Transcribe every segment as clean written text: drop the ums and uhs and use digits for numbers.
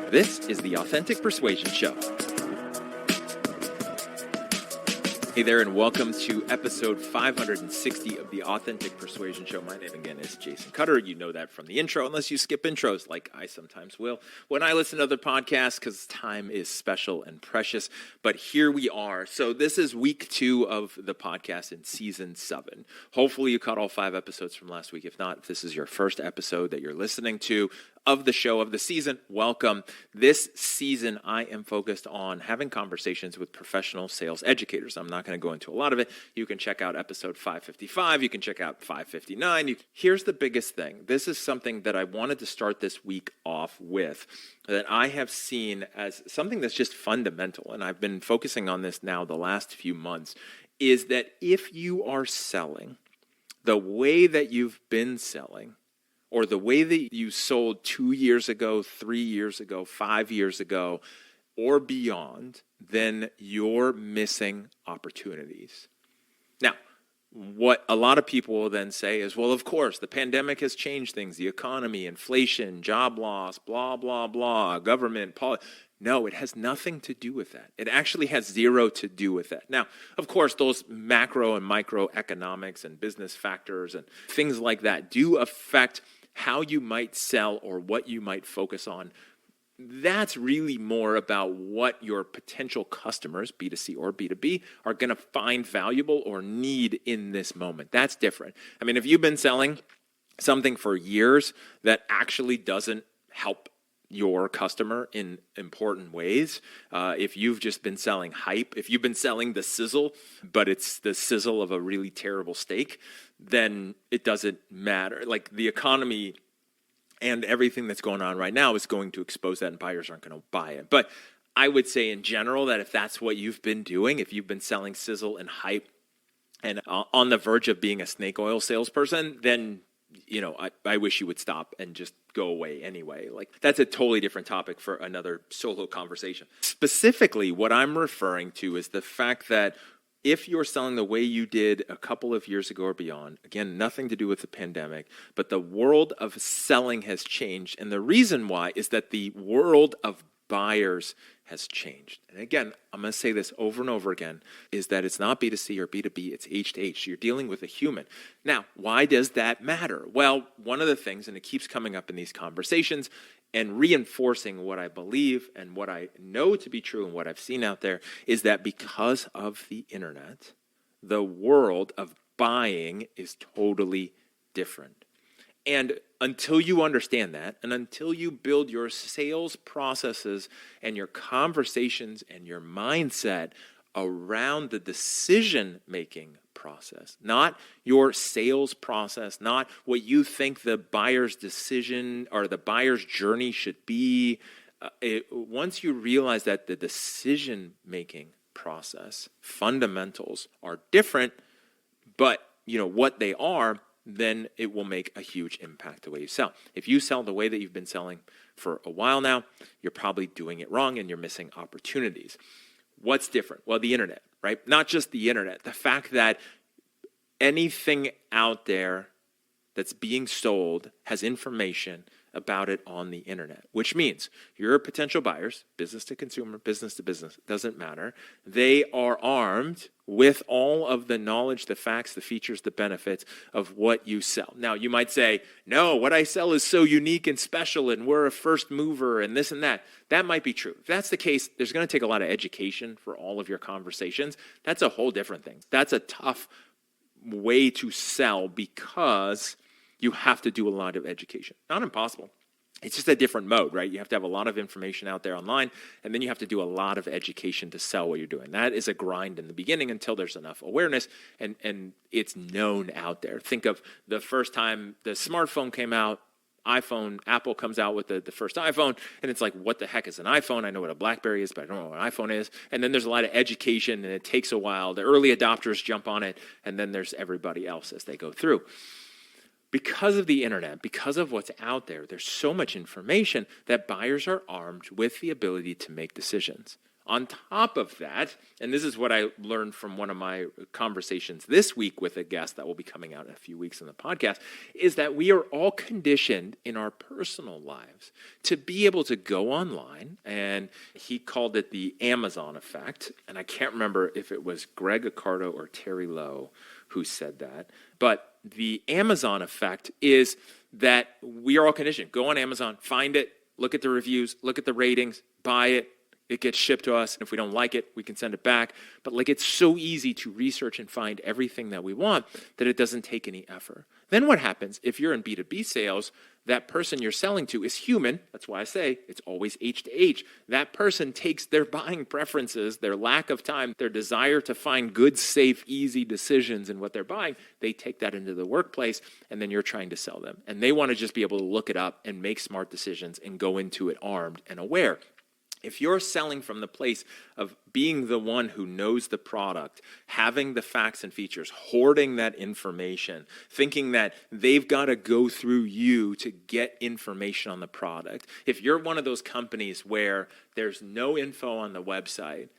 This is the Authentic Persuasion Show. Hey there, and welcome to episode 560 of the Authentic Persuasion Show. My name again is Jason Cutter. You know that from the intro, unless you skip intros, like I sometimes will when I listen to other podcasts, because time is special and precious. But here we are. So this is week 2 of the podcast in season 7. Hopefully you caught all 5 episodes from last week. If not, if this is your first episode that you're listening to of the show, of the season, welcome. This season, I am focused on having conversations with professional sales educators. I'm not going to go into a lot of it. You can check out episode 555. You can check out 559. Here's the biggest thing. This is something that I wanted to start this week off with that I have seen as something that's just fundamental, and I've been focusing on this now the last few months, is that if you are selling the way that you've been selling, or the way that you sold 2 years ago, 3 years ago, 5 years ago, or beyond, then you're missing opportunities. Now, what a lot of people will then say is, well, of course, the pandemic has changed things, the economy, inflation, job loss, blah, blah, blah, government, policy. No, it has nothing to do with that. It actually has zero to do with that. Now, of course, those macro and microeconomics and business factors and things like that do affect how you might sell or what you might focus on. That's really more about what your potential customers, B2C or B2B, are going to find valuable or need in this moment. That's different. I mean, if you've been selling something for years that actually doesn't help your customer in important ways, if you've just been selling hype, if you've been selling the sizzle, but it's the sizzle of a really terrible steak, then it doesn't matter. Like, the economy and everything that's going on right now is going to expose that, and buyers aren't going to buy it. But I would say in general that if that's what you've been doing, if you've been selling sizzle and hype and on the verge of being a snake oil salesperson, then I wish you would stop and just go away anyway. Like, that's a totally different topic for another solo conversation. Specifically, what I'm referring to is the fact that if you're selling the way you did a couple of years ago or beyond, again, nothing to do with the pandemic, but the world of selling has changed. And the reason why is that the world of buyers has changed. And again, I'm going to say this over and over again, is that it's not B2C or B2B, it's H to H. You're dealing with a human. Now, why does that matter? Well, one of the things, and it keeps coming up in these conversations and reinforcing what I believe and what I know to be true and what I've seen out there, is that because of the internet, the world of buying is totally different. And until you understand that, and until you build your sales processes and your conversations and your mindset around the decision-making process, not your sales process, not what you think the buyer's decision or the buyer's journey should be, once you realize that the decision-making process fundamentals are different, but what they are, then it will make a huge impact the way you sell. If you sell the way that you've been selling for a while now, you're probably doing it wrong and you're missing opportunities. What's different? Well, the internet, right? Not just the internet. The fact that anything out there that's being sold has information about it on the internet, which means your potential buyers, business to consumer, business to business, doesn't matter. They are armed with all of the knowledge, the facts, the features, the benefits of what you sell. Now, you might say, no, what I sell is so unique and special, and we're a first mover and this and that. That might be true. If that's the case, there's going to take a lot of education for all of your conversations. That's a whole different thing. That's a tough way to sell because you have to do a lot of education. Not impossible. It's just a different mode, right? You have to have a lot of information out there online, and then you have to do a lot of education to sell what you're doing. That is a grind in the beginning until there's enough awareness and it's known out there. Think of the first time the smartphone came out, Apple comes out with the first iPhone, and it's like, what the heck is an iPhone? I know what a BlackBerry is, but I don't know what an iPhone is. And then there's a lot of education, and it takes a while. The early adopters jump on it, and then there's everybody else as they go through. Because of the internet, because of what's out there, there's so much information that buyers are armed with the ability to make decisions On top of that, and this is what I learned from one of my conversations this week with a guest that will be coming out in a few weeks on the podcast, is that we are all conditioned in our personal lives to be able to go online, and he called it the Amazon effect, and I can't remember if it was Greg Accardo or Terry Lowe who said that, but the Amazon effect is that we are all conditioned. Go on Amazon, find it, look at the reviews, look at the ratings, buy it. It gets shipped to us. If we don't like it, we can send it back. But it's so easy to research and find everything that we want that it doesn't take any effort. Then what happens if you're in B2B sales, that person you're selling to is human. That's why I say it's always H to H. That person takes their buying preferences, their lack of time, their desire to find good, safe, easy decisions in what they're buying. They take that into the workplace, and then you're trying to sell them. And they want to just be able to look it up and make smart decisions and go into it armed and aware. If you're selling from the place of being the one who knows the product, having the facts and features, hoarding that information, thinking that they've got to go through you to get information on the product, if you're one of those companies where there's no info on the website,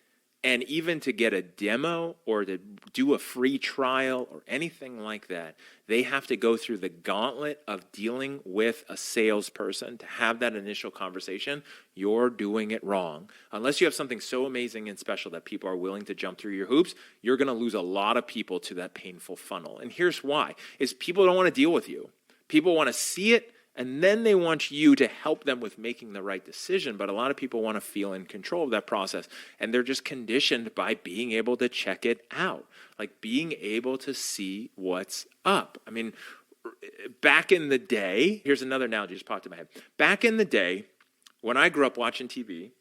and even to get a demo or to do a free trial or anything like that, they have to go through the gauntlet of dealing with a salesperson to have that initial conversation. You're doing it wrong. Unless you have something so amazing and special that people are willing to jump through your hoops, you're going to lose a lot of people to that painful funnel. And here's why, is people don't want to deal with you. People want to see it, and then they want you to help them with making the right decision. But a lot of people want to feel in control of that process. And they're just conditioned by being able to check it out, being able to see what's up. I mean, back in the day, here's another analogy just popped in my head. Back in the day, when I grew up watching TV,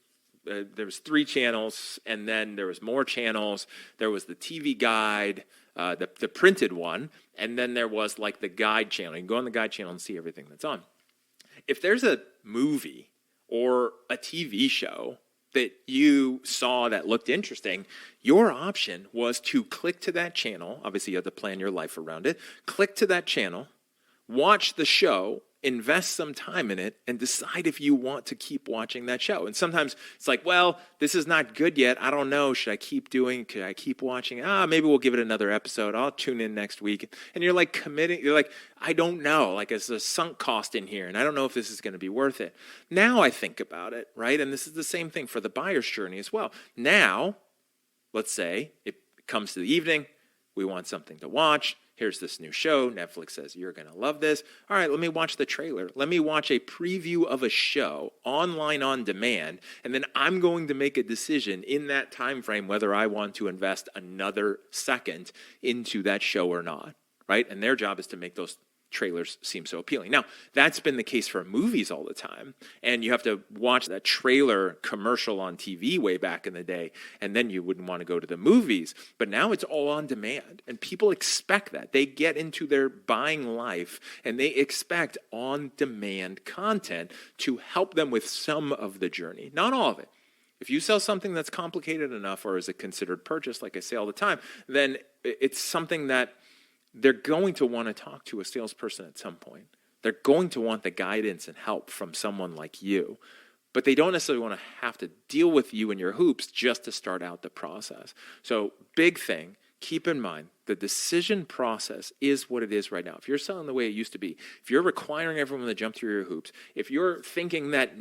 there was 3 channels, and then there was more channels. There was the TV guide, the printed one, and then there was the guide channel. You can go on the guide channel and see everything that's on. If there's a movie or a TV show that you saw that looked interesting, your option was to click to that channel. Obviously, you have to plan your life around it. Click to that channel, watch the show, invest some time in it, and decide if you want to keep watching that show. And sometimes it's well, this is not good yet. I don't know. Should I keep doing? Could I keep watching? Maybe we'll give it another episode. I'll tune in next week. And you're committing. You're I don't know. It's a sunk cost in here, and I don't know if this is going to be worth it. Now I think about it, right? And this is the same thing for the buyer's journey as well. Now, let's say it comes to the evening. We want something to watch. Here's this new show. Netflix says, you're going to love this. All right, let me watch the trailer. Let me watch a preview of a show online on demand, and then I'm going to make a decision in that time frame whether I want to invest another second into that show or not, right? And their job is to make those trailers seem so appealing. Now, that's been the case for movies all the time, and you have to watch that trailer commercial on TV way back in the day, and then you wouldn't want to go to the movies. But now it's all on demand, and people expect that. They get into their buying life, and they expect on-demand content to help them with some of the journey, not all of it. If you sell something that's complicated enough or is a considered purchase, like I say all the time, then it's something that they're going to want to talk to a salesperson at some point. They're going to want the guidance and help from someone like you. But they don't necessarily want to have to deal with you and your hoops just to start out the process. So big thing, keep in mind, the decision process is what it is right now. If you're selling the way it used to be, if you're requiring everyone to jump through your hoops, if you're thinking that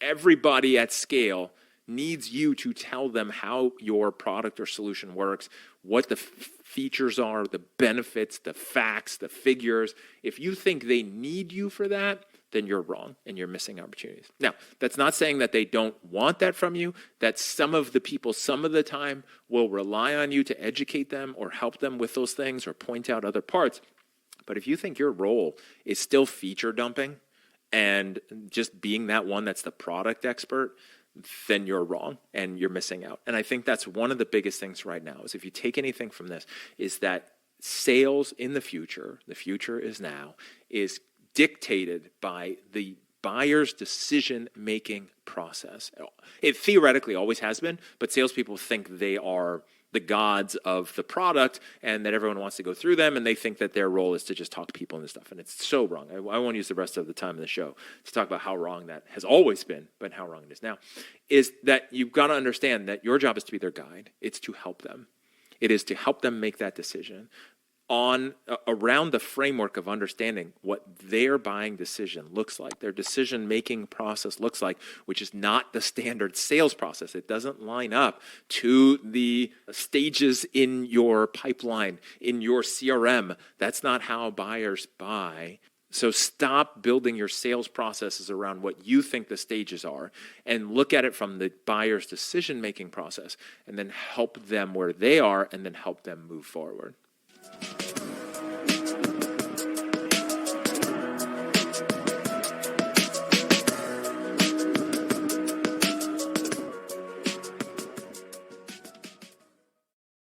everybody at scale needs you to tell them how your product or solution works, what the features are, the benefits, the facts, the figures. If you think they need you for that, then you're wrong and you're missing opportunities. Now, that's not saying that they don't want that from you, that some of the people some of the time will rely on you to educate them or help them with those things or point out other parts. But if you think your role is still feature dumping and just being that one that's the product expert, then you're wrong and you're missing out. And I think that's one of the biggest things right now is if you take anything from this, is that sales in the future is now, is dictated by the buyer's decision-making process. It theoretically always has been, but salespeople think they are the gods of the product and that everyone wants to go through them, and they think that their role is to just talk to people and stuff. And it's so wrong. I won't use the rest of the time in the show to talk about how wrong that has always been, but how wrong it is now, is that you've got to understand that your job is to be their guide. It's to help them. It is to help them make that decision around the framework of understanding what their buying decision looks like, their decision-making process looks like, which is not the standard sales process. It doesn't line up to the stages in your pipeline, in your CRM. That's not how buyers buy. So stop building your sales processes around what you think the stages are and look at it from the buyer's decision-making process and then help them where they are and then help them move forward.